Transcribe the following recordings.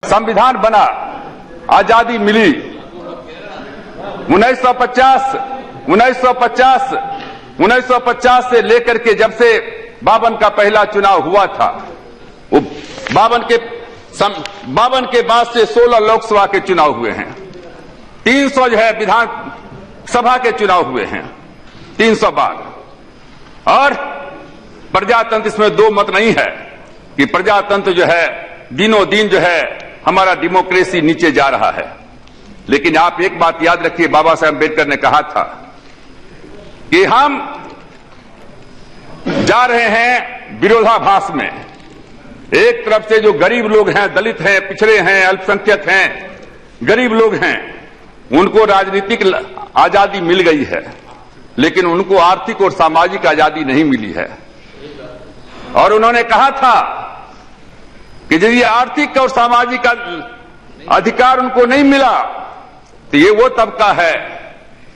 संविधान बना, आजादी मिली। 1950 से लेकर के जब से 52 का पहला चुनाव हुआ था, वो 52 के बाद से 16 लोकसभा के चुनाव हुए हैं, 300 जो है विधान सभा के चुनाव हुए हैं, 300 बार। और प्रजातंत्र, इसमें दो मत नहीं है कि प्रजातंत्र जो है दिनों दिन जो है हमारा डेमोक्रेसी नीचे जा रहा है। लेकिन आप एक बात याद रखिए, बाबा साहेब अम्बेडकर ने कहा था कि हम जा रहे हैं विरोधाभास में। एक तरफ से जो गरीब लोग हैं, दलित हैं, पिछड़े हैं, अल्पसंख्यक हैं, गरीब लोग हैं, उनको राजनीतिक आजादी मिल गई है, लेकिन उनको आर्थिक और सामाजिक आजादी नहीं मिली है। और उन्होंने कहा था कि यदि आर्थिक और सामाजिक अधिकार उनको नहीं मिला तो ये वो तबका है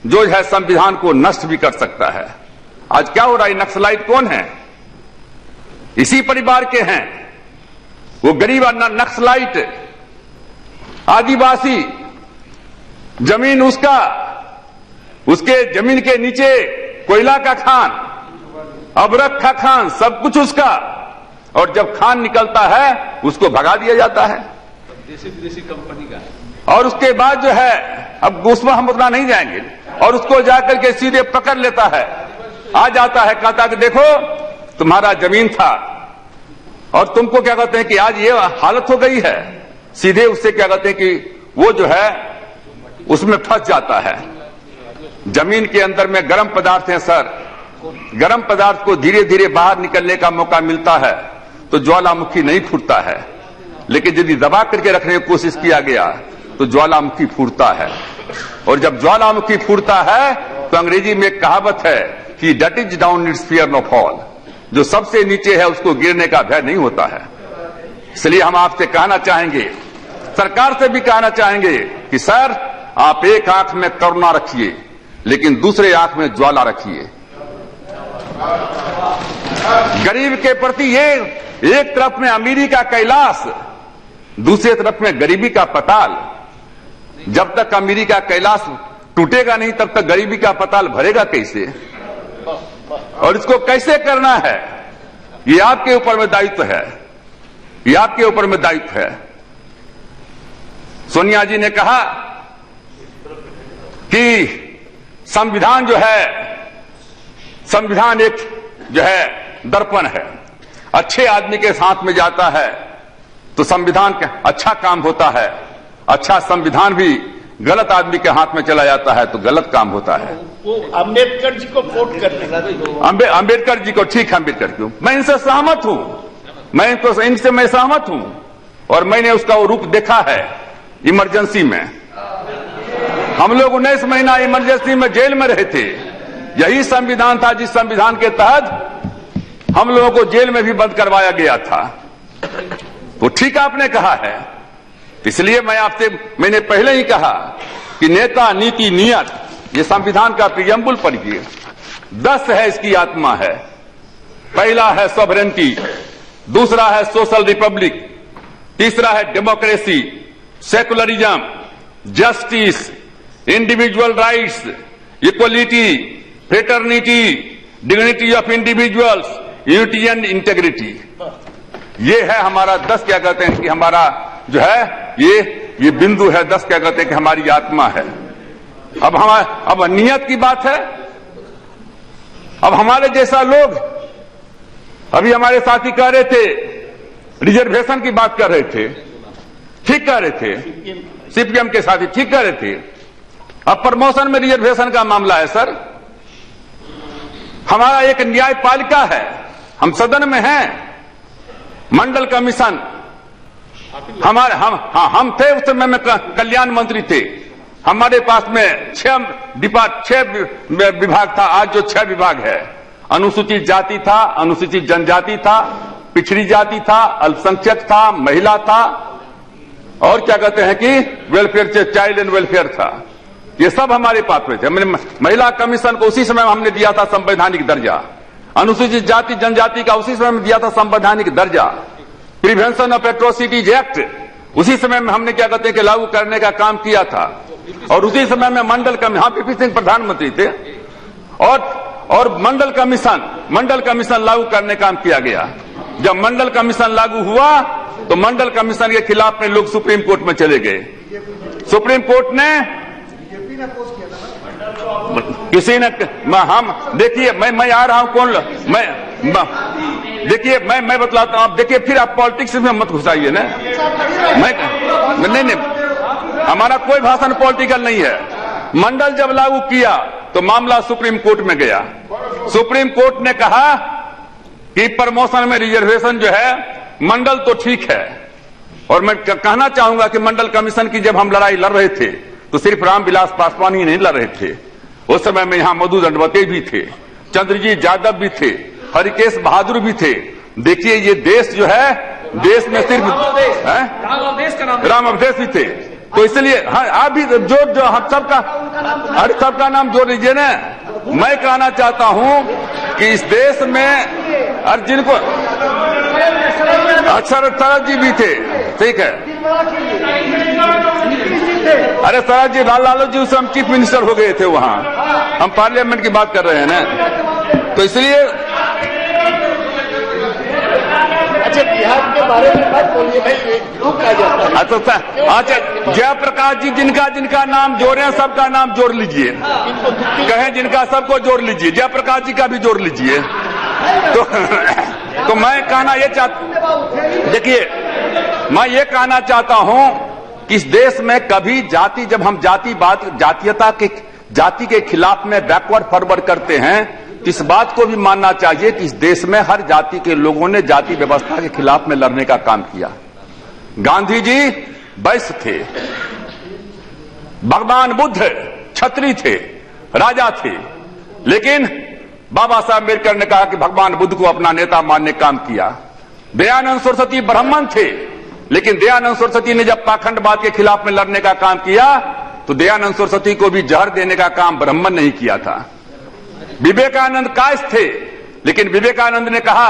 जो है संविधान को नष्ट भी कर सकता है। आज क्या हो रहा है? नक्सलाइट कौन है? इसी परिवार के हैं। वो गरीब नक्सलाइट, आदिवासी, जमीन उसका, उसके जमीन के नीचे कोयला का खान, अबरख का खान, सब कुछ उसका। और जब खान निकलता है उसको भगा दिया जाता है, देसी विदेशी कंपनी का। और उसके बाद जो है, अब उसमें हम उतना नहीं जाएंगे, और उसको जाकर के सीधे पकड़ लेता है, आ जाता है, कहता कि देखो तुम्हारा जमीन था और तुमको क्या कहते हैं कि आज ये हालत हो गई है। सीधे उससे क्या कहते हैं कि वो जो है उसमें फंस जाता है। जमीन के अंदर में गर्म पदार्थ हैं सर, गर्म पदार्थ को धीरे धीरे बाहर निकलने का मौका मिलता है तो ज्वालामुखी नहीं फूटता है, लेकिन यदि दबा करके रखने की कोशिश किया गया तो ज्वालामुखी फूटता है। और जब ज्वालामुखी फूटता है तो अंग्रेजी में एक कहावत है कि that is down its fear no fall, जो सबसे नीचे है उसको गिरने का भय नहीं होता है। इसलिए हम आपसे कहना चाहेंगे, सरकार से भी कहना चाहेंगे कि सर आप एक आंख में करुणा रखिए लेकिन दूसरे आंख में ज्वाला रखिए। गरीब के प्रति ये एक तरफ में अमीरी का कैलाश, दूसरे तरफ में गरीबी का पताल। जब तक अमीरी का कैलाश टूटेगा नहीं तब तक गरीबी का पताल भरेगा कैसे? और इसको कैसे करना है, ये आपके ऊपर में दायित्व है, ये आपके ऊपर में दायित्व है। सोनिया जी ने कहा कि संविधान जो है, संविधान एक जो है दर्पण है। अच्छे आदमी के साथ में जाता है तो संविधान का अच्छा काम होता है, अच्छा संविधान भी गलत आदमी के हाथ में चला जाता है तो गलत काम होता है। वो अम्बेडकर जी को कोट करने अम्बेडकर जी को, ठीक है, अम्बेडकर क्यों, मैं इनसे सहमत हूं, मैं इनसे मैं सहमत हूं। और मैंने उसका वो रूप देखा है इमरजेंसी में। हम लोग 19 महीना इमरजेंसी में जेल में रहे थे। यही संविधान था जिस संविधान के तहत हम लोगों को जेल में भी बंद करवाया गया था। तो ठीक आपने कहा है, इसलिए मैंने पहले ही कहा कि नेता, नीति, नियत, ये संविधान का प्रियम्बुल पढ़िए। 10 है इसकी आत्मा है। पहला है सॉवरेनिटी, दूसरा है सोशल रिपब्लिक, तीसरा है democracy, secularism, justice, individual rights, equality, fraternity, dignity of individuals, unity and integrity. ये है हमारा 10 क्या कहते हैं कि हमारा जो है ये बिंदु है, 10 क्या कहते हैं कि हमारी आत्मा है। अब नियत की बात है। अब हमारे जैसा लोग, अभी हमारे साथी कह रहे थे, रिजर्वेशन की बात कर रहे थे, ठीक कह रहे थे, सीपीएम के साथी ठीक कह रहे थे। अब प्रमोशन में रिजर्वेशन का मामला है सर। हमारा एक न्यायपालिका है, हम सदन में हैं, मंडल कमीशन हमारे, हम थे उस समय में कल्याण मंत्री थे। हमारे पास में 6 विभाग था, आज जो 6 विभाग है, अनुसूचित जाति था, अनुसूचित जनजाति था, पिछड़ी जाति था, अल्पसंख्यक था, महिला था, और क्या कहते हैं कि वेलफेयर से चाइल्ड एंड वेलफेयर था। ये सब हमारे पास में थे। हमने महिला कमीशन को उसी समय हमने दिया था संवैधानिक दर्जा, अनुसूचित जाति जनजाति का उसी समय में दिया था संवैधानिक दर्जा, प्रिवेंशन ऑफ एट्रोसिटीज एक्ट उसी समय में हमने क्या कहते हैं कि लागू करने का काम किया था। और उसी समय में मंडल कमीशन, हाँ पीपी सिंह प्रधानमंत्री थे, और मंडल कमीशन लागू करने का काम किया गया। जब मंडल कमीशन लागू हुआ तो मंडल कमीशन के खिलाफ में लोग सुप्रीम कोर्ट में चले गए। सुप्रीम कोर्ट ने किसी ने हम देखिए, मैं आ रहा हूं कौन, देखिए मैं बतलाता हूं, आप देखिए, फिर आप पॉलिटिक्स में मत घुसाइए ना। नहीं, हमारा कोई भाषण पॉलिटिकल नहीं है। मंडल जब लागू किया तो मामला सुप्रीम कोर्ट में गया। सुप्रीम कोर्ट ने कहा कि प्रमोशन में रिजर्वेशन जो है, मंडल तो ठीक है। और मैं कहना चाहूंगा कि मंडल कमीशन की जब हम लड़ाई लड़ रहे थे तो सिर्फ रामविलास पासवान ही नहीं लड़ रहे थे। उस समय में यहां मधु दंडवते भी थे, चंद्रजीत यादव भी थे, हरिकेश बहादुर भी थे। देखिए ये देश जो है, देश में सिर्फ राम अवधेश भी थे। तो इसलिए आप भी जो हम सबका नाम जोड़ लीजिए ना। मैं कहना चाहता हूं कि इस देश में और जिनको शरद जी भी थे, ठीक है। अरे शरद जी, लालू जी उस समय चीफ मिनिस्टर हो गए थे वहां। हम पार्लियामेंट की बात कर रहे हैं ना। तो इसलिए अच्छा, बिहार के बारे में बात बोलिए भाई, क्यों कहा जाता है? अच्छा, जयप्रकाश जी जिनका नाम जोड़े हैं, सबका नाम जोड़ लीजिए। कहें जिनका, सबको जोड़ लीजिए, जयप्रकाश जी का भी जोड़ लीजिए। तो मैं कहना ये देखिए, मैं ये कहना चाहता हूं कि इस देश में कभी जाति, जब हम जाति के खिलाफ में बैकवर्ड फॉरवर्ड करते हैं, इस बात को भी मानना चाहिए कि इस देश में हर जाति के लोगों ने जाति व्यवस्था के खिलाफ में लड़ने का काम किया। गांधी जी वैश्य थे, भगवान बुद्ध क्षत्रिय थे, राजा थे, लेकिन बाबा साहब अम्बेडकर ने कहा कि भगवान बुद्ध को अपना नेता मानने का काम किया। दयानंद सरस्वती ब्राह्मण थे, लेकिन दयानंद सरस्वती ने जब पाखंडवाद के खिलाफ में लड़ने का काम किया तो दयानंद सरस्वती को भी जहर देने का काम ब्राह्मण नहीं किया था। विवेकानंद कायस्थ थे, लेकिन विवेकानंद ने कहा,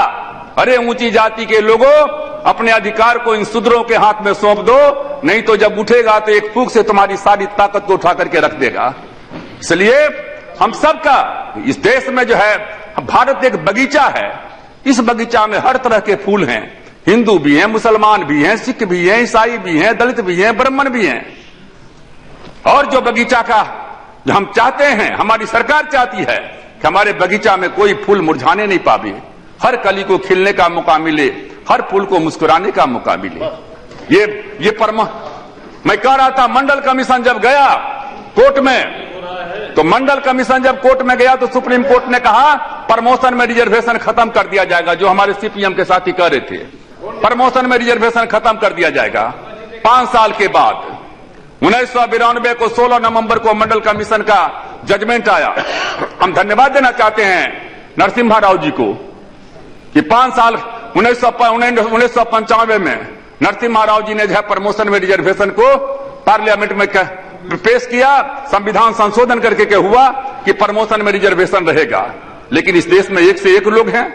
अरे ऊंची जाति के लोगों, अपने अधिकार को इन शूद्रों के हाथ में सौंप दो, नहीं तो जब उठेगा तो एक फूंक से तुम्हारी सारी ताकत को उठा करके रख देगा। इसलिए हम सबका इस देश में जो है, भारत एक बगीचा है। इस बगीचा में हर तरह के फूल हैं। हिंदू भी हैं, मुसलमान भी हैं, सिख भी हैं, ईसाई भी हैं, दलित भी हैं, ब्राह्मण भी हैं। और जो बगीचा का जो हम चाहते हैं, हमारी सरकार चाहती है कि हमारे बगीचा में कोई फूल मुरझाने नहीं पावे, हर कली को खिलने का मौका मिले, हर फूल को मुस्कुराने का मौका मिले। ये मैं कह रहा था, मंडल कमीशन जब गया कोर्ट में, तो मंडल कमीशन जब कोर्ट में गया तो सुप्रीम कोर्ट ने कहा प्रमोशन में रिजर्वेशन खत्म कर दिया जाएगा। जो हमारे सीपीएम के साथी कह रहे थे, प्रमोशन में रिजर्वेशन खत्म कर दिया जाएगा। 5 साल के बाद 1992 को 16 नवंबर को मंडल कमीशन का जजमेंट आया। हम धन्यवाद देना चाहते हैं नरसिम्हा राव जी को कि 5 साल 1995 में नरसिम्हा राव जी ने जो है प्रमोशन में रिजर्वेशन को पार्लियामेंट में पेश किया, संविधान संशोधन करके क्या हुआ कि प्रमोशन में रिजर्वेशन रहेगा। लेकिन इस देश में एक से एक लोग हैं।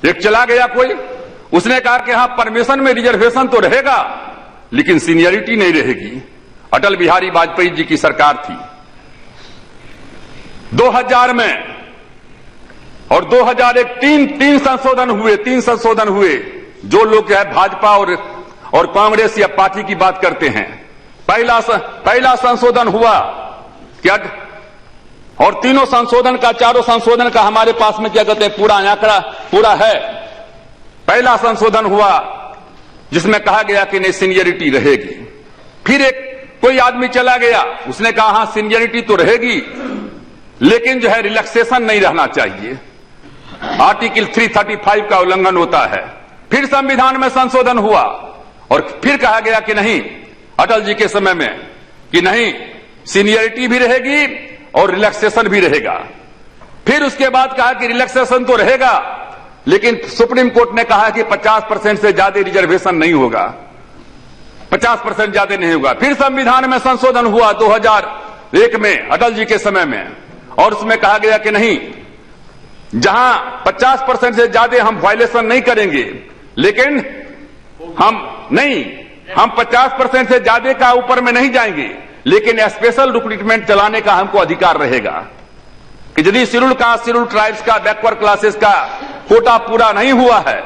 एक चला गया कोई, उसने कहा कि हाँ परमिशन में रिजर्वेशन तो रहेगा लेकिन सीनियरिटी नहीं रहेगी। अटल बिहारी वाजपेयी जी की सरकार थी 2000 में, और 2001 तीन संशोधन हुए। जो लोग है भाजपा और कांग्रेस या पार्टी की बात करते हैं, पहला संशोधन हुआ क्या, और तीनों संशोधन का, चारों संशोधन का हमारे पास में क्या कहते हैं पूरा आंकड़ा पूरा है। पहला संशोधन हुआ जिसमें कहा गया कि नहीं सीनियरिटी रहेगी। फिर एक कोई आदमी चला गया, उसने कहा हां सीनियरिटी तो रहेगी लेकिन जो है रिलैक्सेशन नहीं रहना चाहिए, आर्टिकल 335 का उल्लंघन होता है। फिर संविधान में संशोधन हुआ और फिर कहा गया कि नहीं, अटल जी के समय में, कि नहीं सीनियरिटी भी रहेगी और रिलैक्सेशन भी रहेगा। फिर उसके बाद कहा कि रिलैक्सेशन तो रहेगा लेकिन सुप्रीम कोर्ट ने कहा कि 50% से ज्यादा रिजर्वेशन नहीं होगा, 50% ज्यादा नहीं होगा। फिर संविधान में संशोधन हुआ 2001 में अटल जी के समय में, और उसमें कहा गया कि नहीं, जहां 50% से ज्यादा हम वायलेशन नहीं करेंगे, लेकिन हम नहीं हम 50% से ज्यादा का ऊपर में नहीं जाएंगे, लेकिन स्पेशल रिक्रूटमेंट चलाने का हमको अधिकार रहेगा कि यदि शेड्यूल कास्ट, शेड्यूल ट्राइब्स का, बैकवर्ड क्लासेस का कोटा पूरा नहीं हुआ है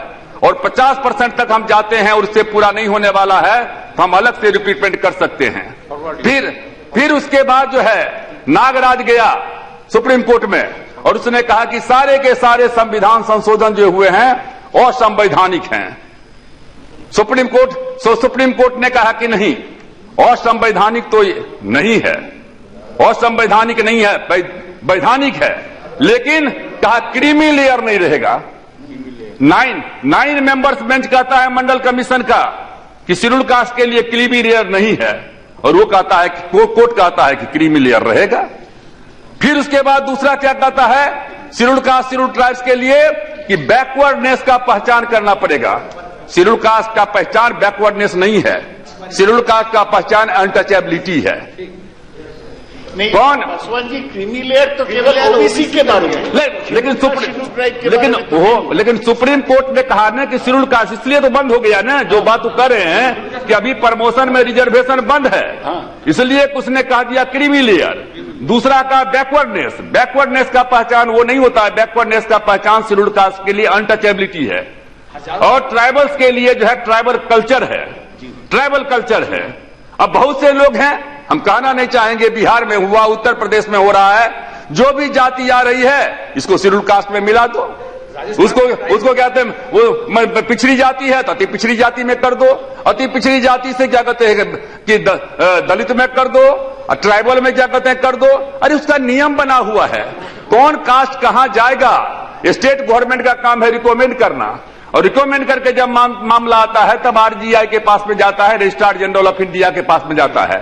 और 50% तक हम जाते हैं और उससे पूरा नहीं होने वाला है, तो हम अलग से रिक्रूटमेंट कर सकते हैं। फिर उसके बाद जो है नागराज गया सुप्रीम कोर्ट में और उसने कहा कि सारे के सारे संविधान संशोधन जो हुए हैं असंवैधानिक हैं। सुप्रीम कोर्ट ने कहा कि नहीं, असंवैधानिक तो नहीं है, असंवैधानिक नहीं है, वैधानिक है, लेकिन कहा क्रीमी लेयर नहीं रहेगा। 9 मेंबर्स बेंच कहता है मंडल कमीशन का कि शेड्यूल कास्ट के लिए क्रीमी लेयर नहीं है, और वो कहता है, कोर्ट कहता है कि क्रीमी लेयर रहेगा। फिर उसके बाद दूसरा क्या कहता है शेड्यूल कास्ट, शेड्यूल ट्राइब्स के लिए कि बैकवर्डनेस का पहचान करना पड़ेगा। शेड्यूल कास्ट का पहचान बैकवर्डनेस नहीं है, शेड्यूल कास्ट का पहचान अनटचेबिलिटी है। नहीं, कौन पासवान जी, क्रीमी लेयर तो केवल ओबीसी के बारे में, लेकिन सुप्रीम कोर्ट ने कहा ना कि शेड्यूल कास्ट, इसलिए तो बंद हो गया ना, जो बात कर रहे हैं कि अभी प्रमोशन में रिजर्वेशन बंद है, इसलिए उसने कहा दिया क्रीमी लेयर। दूसरा का बैकवर्डनेस का पहचान वो नहीं होता है, बैकवर्डनेस का पहचान शेड्यूल कास्ट के लिए अनटचेबिलिटी है, और ट्राइबल्स के लिए जो है ट्राइबल कल्चर है। अब बहुत से लोग हैं, हम कहना नहीं चाहेंगे, बिहार में हुआ, उत्तर प्रदेश में हो रहा है, जो भी जाति आ रही है इसको शेड्यूल कास्ट में मिला दो, उसको कहते हैं वो पिछड़ी जाति है तो अति पिछड़ी जाति में कर दो, अति पिछड़ी जाति से क्या कहते हैं कि दलित में कर दो, और ट्राइबल में क्या कहते हैं कर दो। अरे उसका नियम बना हुआ है, कौन कास्ट कहां जाएगा, स्टेट गवर्नमेंट का काम है रिकमेंड करना, और रिकमेंड करके जब मामला आता है तब आरजीआई के पास में जाता है, रजिस्ट्रार जनरल ऑफ इंडिया के पास में जाता है।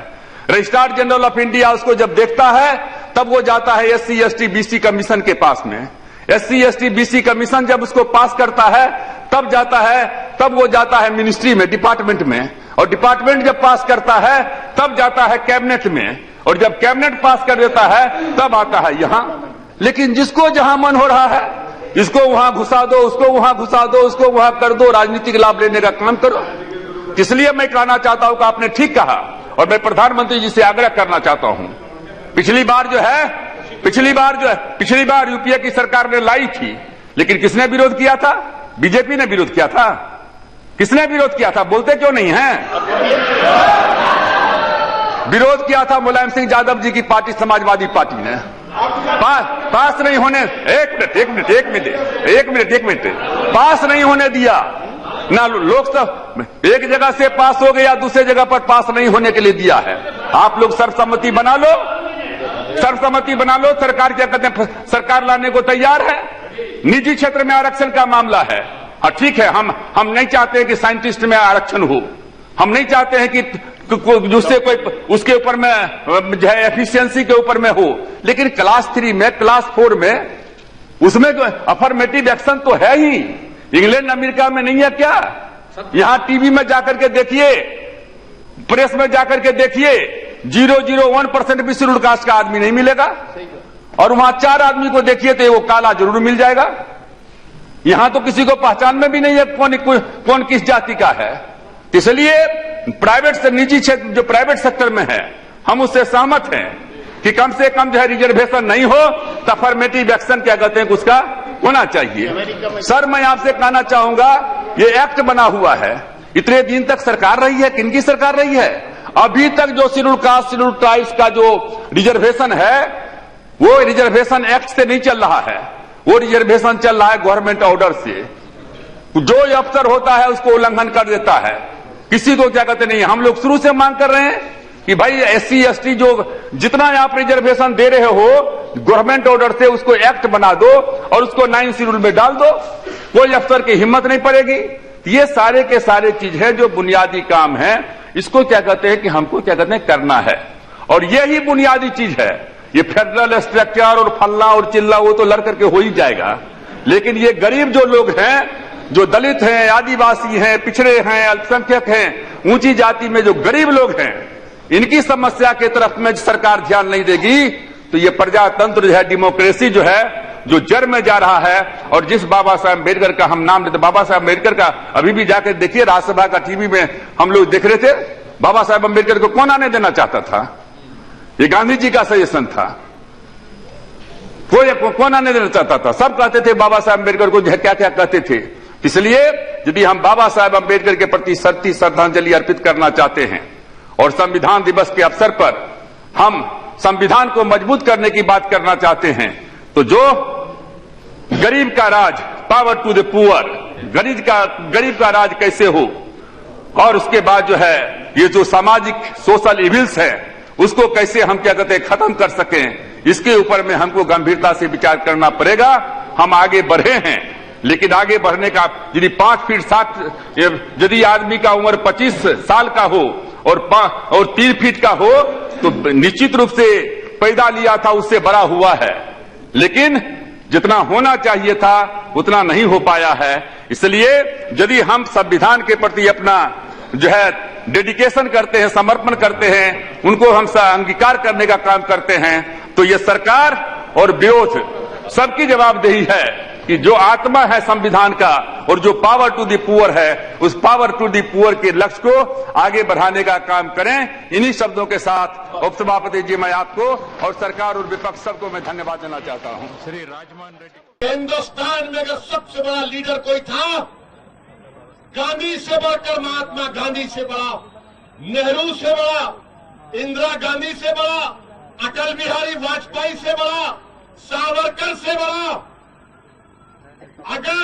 रजिस्ट्रार जनरल ऑफ इंडिया उसको जब देखता है तब वो जाता है एससी एसटी बीसी कमीशन के पास में। एससी एसटी बीसी कमीशन जब उसको पास करता है तब वो जाता है मिनिस्ट्री में, डिपार्टमेंट में, और डिपार्टमेंट जब पास करता है तब जाता है कैबिनेट में, और जब कैबिनेट पास कर देता है तब आता है यहां। लेकिन जिसको जहां मन हो रहा है, इसको वहां घुसा दो, उसको वहां घुसा दो, उसको वहां कर दो, राजनीतिक लाभ लेने का काम करो। इसलिए मैं कहना चाहता हूं कि आपने ठीक कहा, और मैं प्रधानमंत्री जी से आग्रह करना चाहता हूं, पिछली बार यूपीए की सरकार ने लाई थी, लेकिन किसने विरोध किया था? बीजेपी ने विरोध किया था। किसने विरोध किया था? बोलते क्यों नहीं है? विरोध किया था मुलायम सिंह यादव जी की पार्टी, समाजवादी पार्टी ने। पास नहीं होने, एक मिनट, पास नहीं होने दिया ना, लोकसभा एक जगह से पास हो गया, दूसरे जगह पर पास नहीं होने के लिए दिया है। आप लोग सर्वसम्मति बना लो, सरकार क्या कहते हैं, सरकार लाने को तैयार है। निजी क्षेत्र में आरक्षण का मामला है, हाँ ठीक है, हम नहीं चाहते कि साइंटिस्ट में आरक्षण हो, हम नहीं चाहते हैं कि जिससे कोई उसके ऊपर में जो है एफिशिएंसी के ऊपर में हो, लेकिन क्लास 3 में, क्लास 4 में, उसमें जो अफर्मेटिव एक्शन तो है ही। इंग्लैंड अमेरिका में नहीं है क्या? यहां टीवी में जाकर के देखिए, प्रेस में जाकर के देखिए, 0.01% भी शेड्यूल कास्ट का आदमी नहीं मिलेगा, और वहां 4 आदमी को देखिए तो वो काला जरूर मिल जाएगा। यहां तो किसी को पहचान में भी नहीं है कौन किस जाति का है। इसलिए प्राइवेट से निजी क्षेत्र, जो प्राइवेट सेक्टर में है, हम उससे सहमत हैं कि कम से कम जो है रिजर्वेशन नहीं हो तो अफर्मेटिव एक्शन क्या कहते हैं उसका होना चाहिए। सर मैं आपसे कहना चाहूंगा, ये एक्ट बना हुआ है, इतने दिन तक सरकार रही है, किनकी सरकार रही है? अभी तक जो शेड्यूल कास्ट, शेड्यूल ट्राइब्स का जो रिजर्वेशन है, वो रिजर्वेशन एक्ट से नहीं चल रहा है, वो रिजर्वेशन चल रहा है गवर्नमेंट ऑर्डर से। जो अफसर होता है उसको उल्लंघन कर देता है, किसी को क्या कहते नहीं। हम लोग शुरू से मांग कर रहे हैं कि भाई एससी एसटी जो जितना आप रिजर्वेशन दे रहे हो गवर्नमेंट ऑर्डर से, उसको एक्ट बना दो और उसको 9 शेड्यूल में डाल दो, कोई अफसर की हिम्मत नहीं पड़ेगी। ये सारे के सारे चीज है जो बुनियादी काम है, इसको क्या कहते हैं कि हमको क्या कहते हैं करना है, और यही बुनियादी चीज है। ये फेडरल स्ट्रक्चर और फल्ला और चिल्ला वो तो लड़ करके हो ही जाएगा, लेकिन ये गरीब जो लोग हैं, जो दलित हैं, आदिवासी हैं, पिछड़े हैं, अल्पसंख्यक हैं, ऊंची जाति में जो गरीब लोग हैं, इनकी समस्या के तरफ में सरकार ध्यान नहीं देगी तो ये प्रजातंत्र जो है, डेमोक्रेसी जो है, जो जड़ में जा रहा है। और जिस बाबा साहब अम्बेडकर का हम नाम लेते, बाबा साहब अम्बेडकर का अभी भी जाकर देखिए, राज्यसभा का टीवी में हम लोग देख रहे थे, बाबा साहब अम्बेडकर को कौन आने देना चाहता था? ये गांधी जी का सजेशन था। कोई कौन आने देना चाहता था? सब कहते थे बाबा साहब अम्बेडकर को क्या क्या कहते थे। इसलिए यदि हम बाबा साहब अम्बेडकर के प्रति सच्ची श्रद्धांजलि अर्पित करना चाहते हैं और संविधान दिवस के अवसर पर हम संविधान को मजबूत करने की बात करना चाहते हैं, तो जो गरीब का राज, पावर टू द पुअर, गरीब का राज कैसे हो, और उसके बाद जो है ये जो सामाजिक सोशल इविल्स है उसको कैसे हम क्या कहते हैं खत्म कर सकें, इसके ऊपर में हमको गंभीरता से विचार करना पड़ेगा। हम आगे बढ़े हैं, लेकिन आगे बढ़ने का यदि 5 फीट 7, यदि आदमी का उम्र 25 साल का हो और 3 फीट का हो, तो निश्चित रूप से पैदा लिया था उससे बड़ा हुआ है, लेकिन जितना होना चाहिए था उतना नहीं हो पाया है। इसलिए यदि हम संविधान के प्रति अपना जो है डेडिकेशन करते हैं, समर्पण करते हैं, उनको हम अंगीकार करने का काम करते हैं, तो ये सरकार और विरोध सबकी जवाबदेही है कि जो आत्मा है संविधान का और जो पावर टू दी पुअर है, उस पावर टू दी पुअर के लक्ष्य को आगे बढ़ाने का काम करें। इन्हीं शब्दों के साथ उपसभापति जी मैं आपको और सरकार और विपक्ष सबको मैं धन्यवाद देना चाहता हूं। श्री राजमोहन रेड्डी। हिंदुस्तान में अगर सबसे बड़ा लीडर कोई था, गांधी से बढ़कर महात्मा गांधी से बड़ा, नेहरू से बड़ा, इंदिरा गांधी से बड़ा, अटल बिहारी वाजपेयी से बड़ा, सावरकर से बड़ा, अगर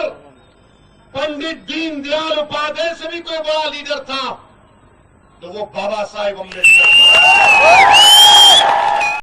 पंडित दीनदयाल उपाध्याय से भी कोई बड़ा लीडर था तो वो बाबा साहेब अम्बेडकर।